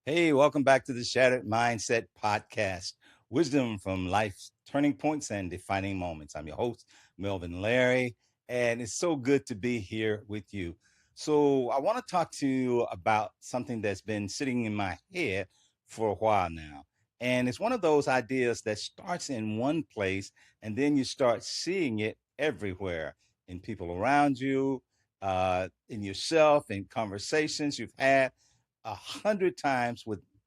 Hey, welcome back to the Shattered Mindset Podcast. Wisdom from life's turning points and defining moments. I'm your host, Melvin Larry, and it's so good to be here with you. So, I want to talk to you about something that's been sitting in my head for a while now. And it's one of those ideas that starts in one place and then you start seeing it everywhere in people around you, in yourself, in conversations you've had 100 times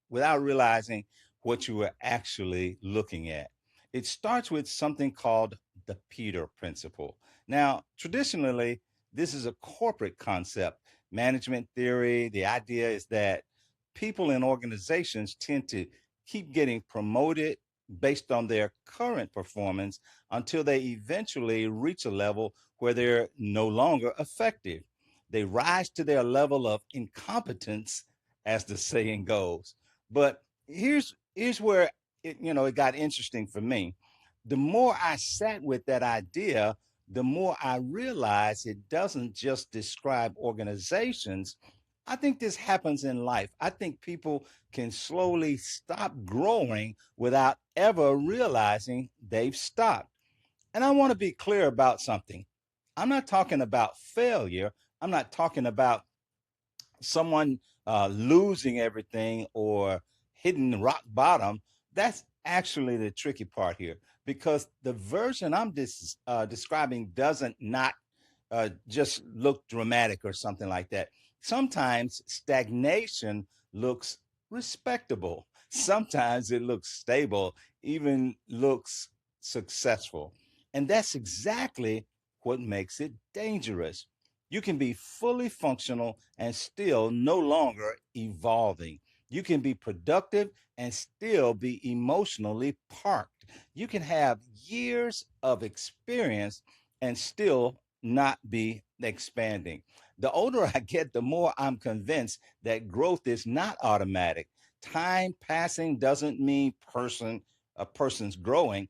without realizing what you were actually looking at. It starts with something called the Peter Principle. Now, traditionally, this is a corporate concept, management theory. The idea is that people in organizations tend to keep getting promoted based on their current performance until they eventually reach a level where they're no longer effective. They rise to their level of incompetence, as the saying goes. But here's where it got interesting for me. The more I sat with that idea, the more I realized it doesn't just describe organizations. I think this happens in life. I think people can slowly stop growing without ever realizing they've stopped. And I want to be clear about something. I'm not talking about failure. I'm not talking about someone losing everything or hitting rock bottom. That's actually the tricky part here because the version I'm describing doesn't not just look dramatic or something like that. Sometimes stagnation looks respectable. Sometimes it looks stable, even looks successful. And that's exactly what makes it dangerous. You can be fully functional and still no longer evolving. You can be productive and still be emotionally parked. You can have years of experience and still not be expanding. The older I get, the more I'm convinced that growth is not automatic. Time passing doesn't mean a person's growing.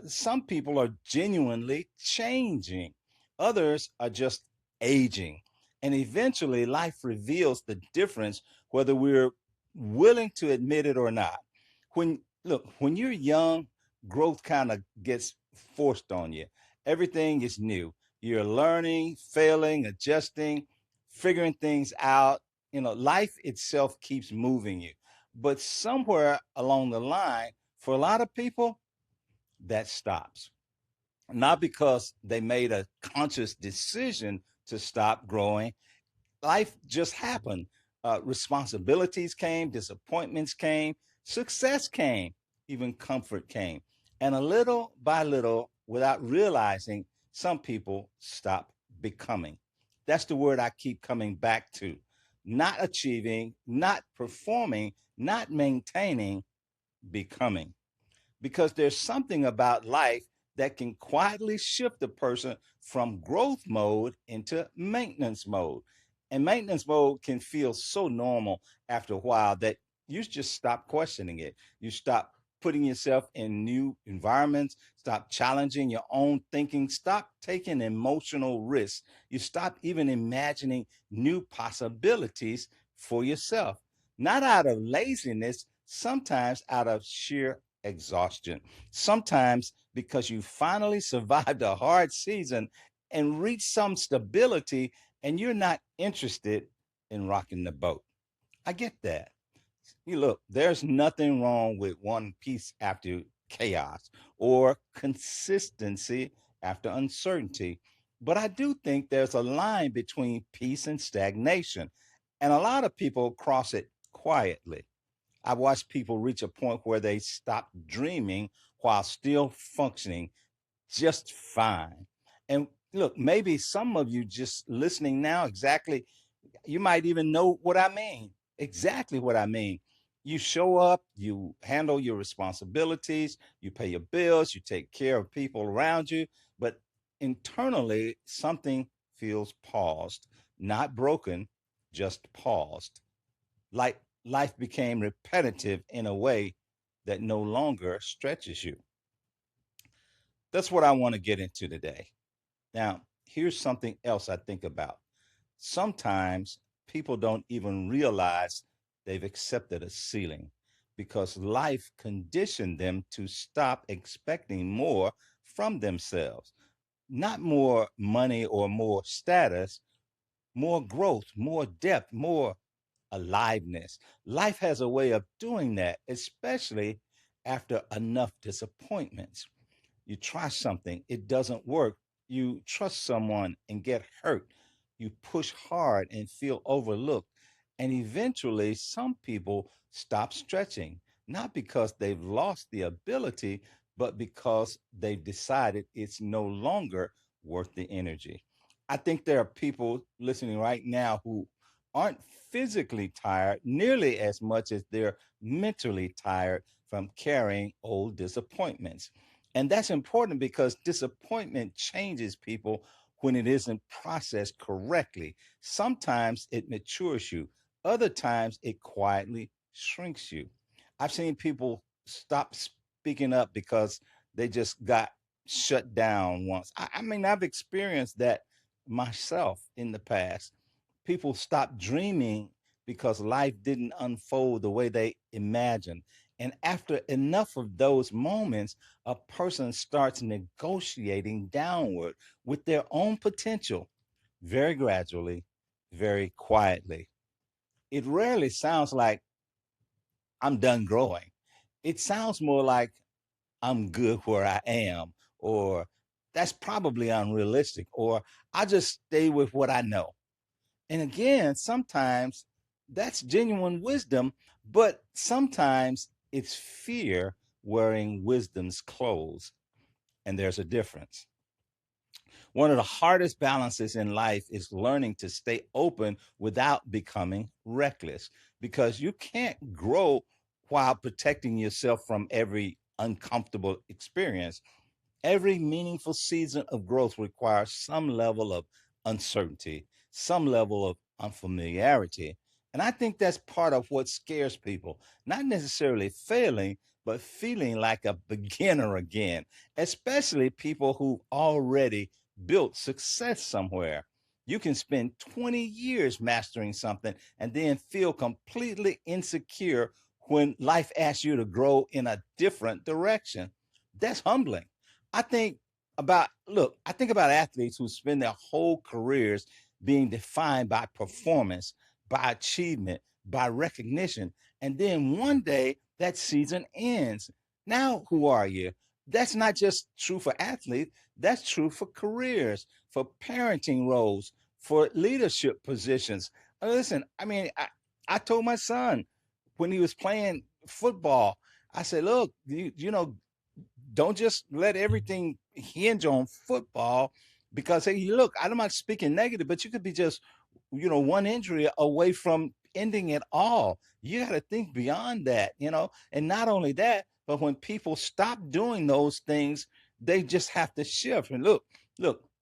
Some people are genuinely changing. Others are just aging. And eventually, life reveals the difference, whether we're willing to admit it or not. When you're young, growth kind of gets forced on you. Everything is new. You're learning, failing, adjusting, figuring things out. Life itself keeps moving you. But somewhere along the line, for a lot of people, that stops, not because they made a conscious decision to stop growing. Life just happened. Responsibilities came, disappointments came, success came, even comfort came. And a little by little, without realizing, some people stop becoming. That's the word I keep coming back to. Not achieving, not performing, not maintaining, becoming, because there's something about life that can quietly shift a person from growth mode into maintenance mode. And maintenance mode can feel so normal after a while that you just stop questioning it. You stop putting yourself in new environments, stop challenging your own thinking, stop taking emotional risks. You stop even imagining new possibilities for yourself, not out of laziness, sometimes out of sheer exhaustion. Sometimes because you finally survived a hard season and reached some stability and you're not interested in rocking the boat. I get that. You look, there's nothing wrong with one piece after chaos or consistency after uncertainty. But I do think there's a line between peace and stagnation. And a lot of people cross it quietly. I've watched people reach a point where they stop dreaming while still functioning just fine. And look, maybe some of you just listening now, exactly, you might even know what I mean. Exactly what I mean. You show up, you handle your responsibilities, you pay your bills, you take care of people around you, but internally, something feels paused, not broken, just paused. Like life became repetitive in a way that no longer stretches you. That's what I want to get into today. Now, here's something else I think about. Sometimes people don't even realize they've accepted a ceiling because life conditioned them to stop expecting more from themselves. Not more money or more status, more growth, more depth, more aliveness. Life has a way of doing that, especially after enough disappointments. You try something, it doesn't work. You trust someone and get hurt. You push hard and feel overlooked. And eventually, some people stop stretching, not because they've lost the ability, but because they've decided it's no longer worth the energy. I think there are people listening right now who aren't physically tired nearly as much as they're mentally tired from carrying old disappointments. And that's important because disappointment changes people when it isn't processed correctly. Sometimes it matures you, other times it quietly shrinks you. I've seen people stop speaking up because they just got shut down once. I mean, I've experienced that myself in the past. People stop dreaming because life didn't unfold the way they imagined. And after enough of those moments, a person starts negotiating downward with their own potential very gradually, very quietly. It rarely sounds like I'm done growing. It sounds more like I'm good where I am, or that's probably unrealistic, or I just stay with what I know. And again, sometimes that's genuine wisdom, but sometimes it's fear wearing wisdom's clothes. And there's a difference. One of the hardest balances in life is learning to stay open without becoming reckless because you can't grow while protecting yourself from every uncomfortable experience. Every meaningful season of growth requires some level of uncertainty, some level of unfamiliarity. And I think that's part of what scares people, not necessarily failing, but feeling like a beginner again, especially people who already built success somewhere. You can spend 20 years mastering something and then feel completely insecure when life asks you to grow in a different direction. That's humbling. I think about athletes who spend their whole careers being defined by performance, by achievement, by recognition. And then one day that season ends. Now, who are you? That's not just true for athletes, that's true for careers, for parenting roles, for leadership positions. Listen, I told my son when he was playing football, I said, look, don't just let everything hinge on football because hey, look, I'm not speaking negative, but you could be just, one injury away from ending it all. You got to think beyond that, and not only that, but when people stop doing those things, they just have to shift. And look,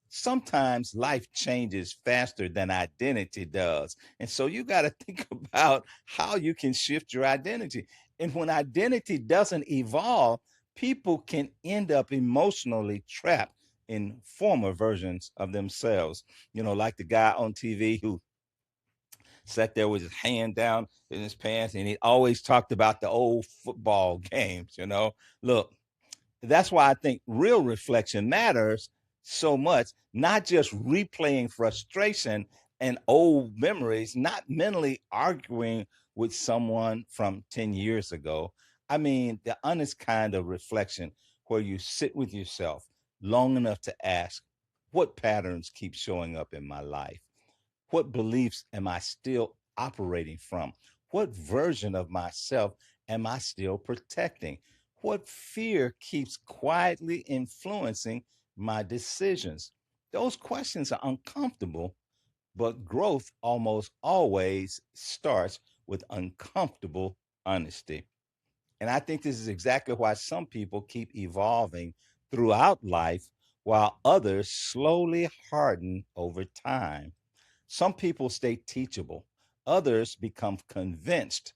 sometimes life changes faster than identity does. And so you got to think about how you can shift your identity. And when identity doesn't evolve, people can end up emotionally trapped in former versions of themselves. Like the guy on TV who sat there with his hand down in his pants and he always talked about the old football games. Look, that's why I think real reflection matters so much, not just replaying frustration and old memories, not mentally arguing with someone from 10 years ago. I mean, the honest kind of reflection where you sit with yourself long enough to ask, what patterns keep showing up in my life? What beliefs am I still operating from? What version of myself am I still protecting? What fear keeps quietly influencing my decisions? Those questions are uncomfortable, but growth almost always starts with uncomfortable honesty. And I think this is exactly why some people keep evolving throughout life while others slowly harden over time. Some people stay teachable, others become convinced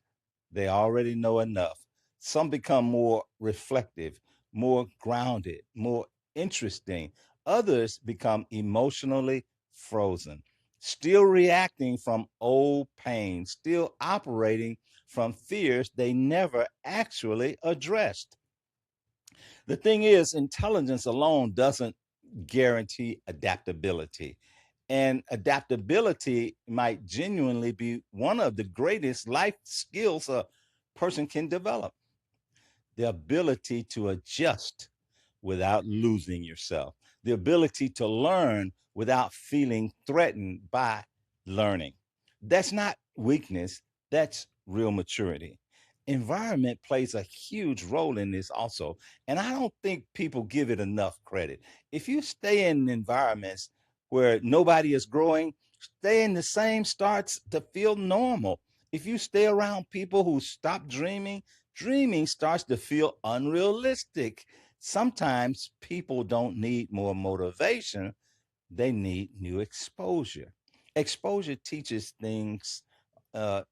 they already know enough. Some become more reflective, more grounded, more interesting. Others become emotionally frozen. still reacting from old pain, still operating from fears they never actually addressed. The thing is, intelligence alone doesn't guarantee adaptability. And adaptability might genuinely be one of the greatest life skills a person can develop, the ability to adjust without losing yourself, the ability to learn without feeling threatened by learning. That's not weakness, that's real maturity. Environment plays a huge role in this also, and I don't think people give it enough credit. If you stay in environments where nobody is growing, stay in the same starts to feel normal. If you stay around people who stop dreaming, dreaming starts to feel unrealistic. Sometimes people don't need more motivation, they need new exposure. Exposure teaches things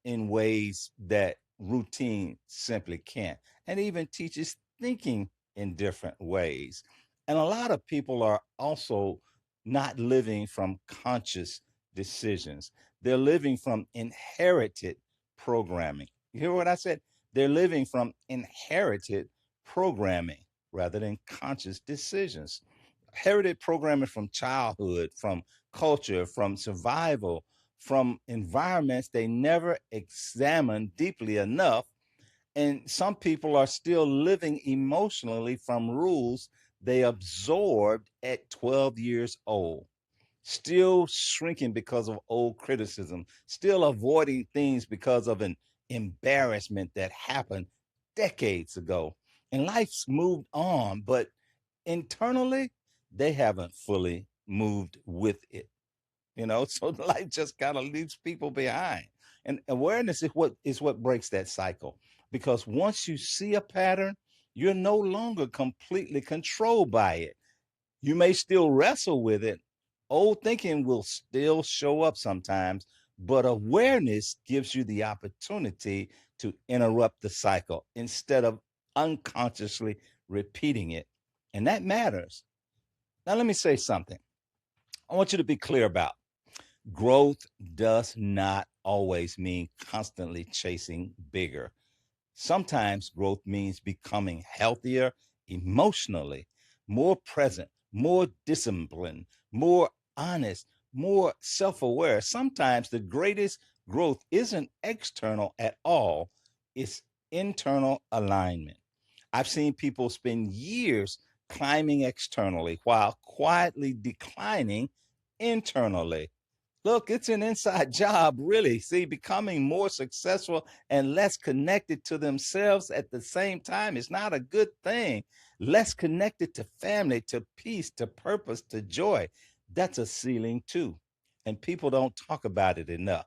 in ways that routine simply can't, and even teaches thinking in different ways. And a lot of people are also not living from conscious decisions, they're living from inherited programming. You hear what I said? They're living from inherited programming rather than conscious decisions. Inherited programming from childhood, from culture, from survival, from environments they never examined deeply enough. And some people are still living emotionally from rules they absorbed at 12 years old, still shrinking because of old criticism, still avoiding things because of an embarrassment that happened decades ago. And life's moved on, but internally, they haven't fully moved with it. So life just kind of leaves people behind. And awareness is what breaks that cycle, because once you see a pattern, you're no longer completely controlled by it. You may still wrestle with it. Old thinking will still show up sometimes, but awareness gives you the opportunity to interrupt the cycle instead of unconsciously repeating it. And that matters. Now, let me say something I want you to be clear about. Growth does not always mean constantly chasing bigger. Sometimes growth means becoming healthier emotionally, more present, more disciplined, more honest, more self aware. Sometimes the greatest growth isn't external at all, it's internal alignment. I've seen people spend years climbing externally while quietly declining internally. Look, it's an inside job, really. See, becoming more successful and less connected to themselves at the same time is not a good thing. Less connected to family, to peace, to purpose, to joy. That's a ceiling, too. And people don't talk about it enough.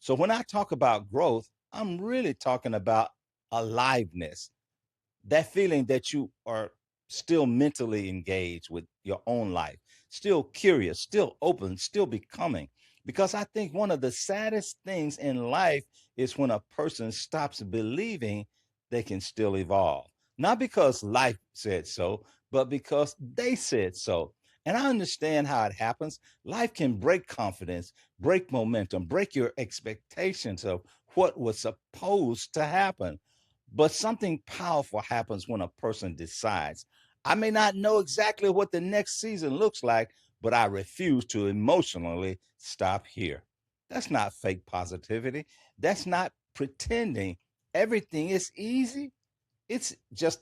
So when I talk about growth, I'm really talking about aliveness, that feeling that you are still mentally engaged with your own life, still curious, still open, still becoming. Because I think one of the saddest things in life is when a person stops believing they can still evolve. Not because life said so, but because they said so. And I understand how it happens. Life can break confidence, break momentum, break your expectations of what was supposed to happen. But something powerful happens when a person decides, I may not know exactly what the next season looks like, but I refuse to emotionally stop here. That's not fake positivity. That's not pretending everything is easy. It's just,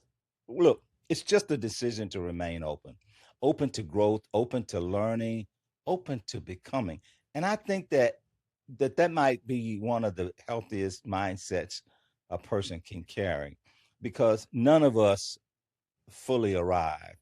look, it's just a decision to remain open, open to growth, open to learning, open to becoming. And I think that might be one of the healthiest mindsets a person can carry, because none of us fully arrive.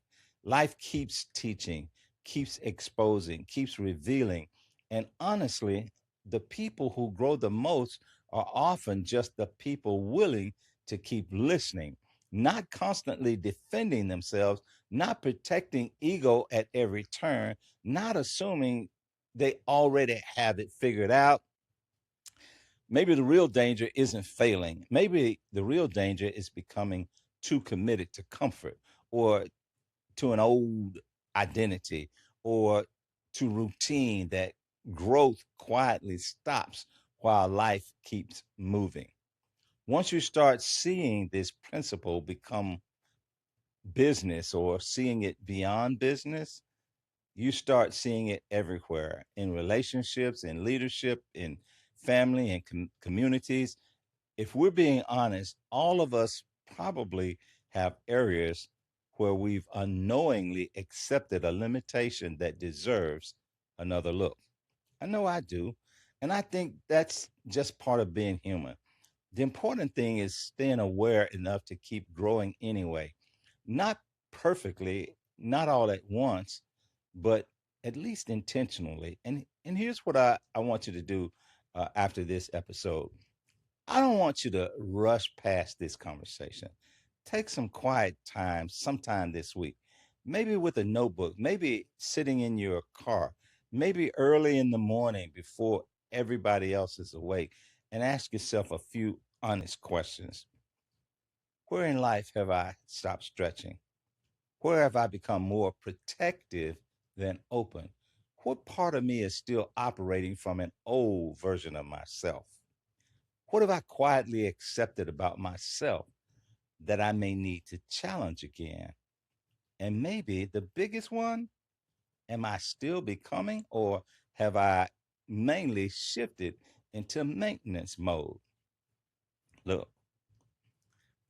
Life keeps teaching, keeps exposing, keeps revealing. And honestly, the people who grow the most are often just the people willing to keep listening, not constantly defending themselves, not protecting ego at every turn, not assuming they already have it figured out. Maybe the real danger isn't failing. Maybe the real danger is becoming too committed to comfort, or to an old identity, or to routine that growth quietly stops while life keeps moving. Once you start seeing this principle become business or seeing it beyond business, you start seeing it everywhere in relationships, in leadership, in family and communities. If we're being honest, all of us probably have areas where we've unknowingly accepted a limitation that deserves another look. I know I do. And I think that's just part of being human. The important thing is staying aware enough to keep growing anyway. Not perfectly, not all at once, but at least intentionally. And here's what I want you to do after this episode. I don't want you to rush past this conversation. Take some quiet time sometime this week, maybe with a notebook, maybe sitting in your car, maybe early in the morning before everybody else is awake, and ask yourself a few honest questions. Where in life have I stopped stretching? Where have I become more protective than open? What part of me is still operating from an old version of myself? What have I quietly accepted about myself that I may need to challenge again? And maybe the biggest one, am I still becoming or have I mainly shifted into maintenance mode? Look,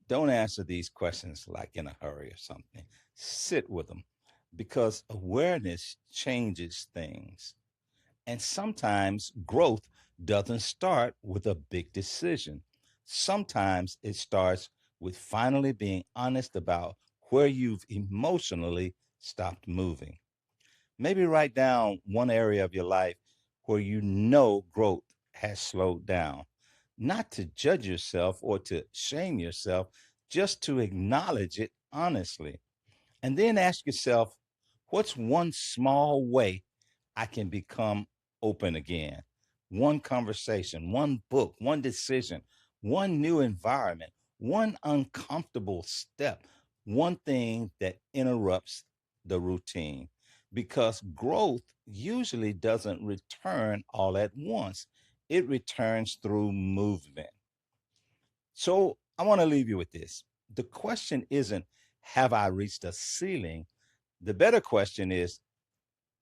don't answer these questions like in a hurry or something. Sit with them because awareness changes things. And sometimes growth doesn't start with a big decision. Sometimes it starts with finally being honest about where you've emotionally stopped moving. Maybe write down one area of your life where you know growth has slowed down. Not to judge yourself or to shame yourself, just to acknowledge it honestly. And then ask yourself, what's one small way I can become open again? One conversation, one book, one decision, one new environment, one uncomfortable step, one thing that interrupts the routine. Because growth usually doesn't return all at once, it returns through movement. So I want to leave you with this. The question isn't, have I reached a ceiling? The better question is,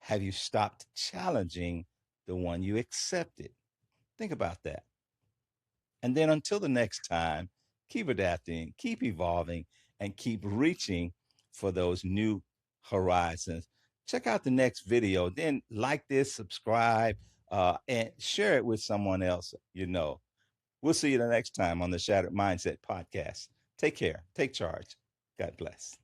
have you stopped challenging the one you accepted? Think about that. And then until the next time, keep adapting, keep evolving, and keep reaching for those new horizons. Check out the next video, then like this, subscribe, and share it with someone else you know. We'll see you the next time on the Shattered Mindset Podcast. Take care, take charge. God bless.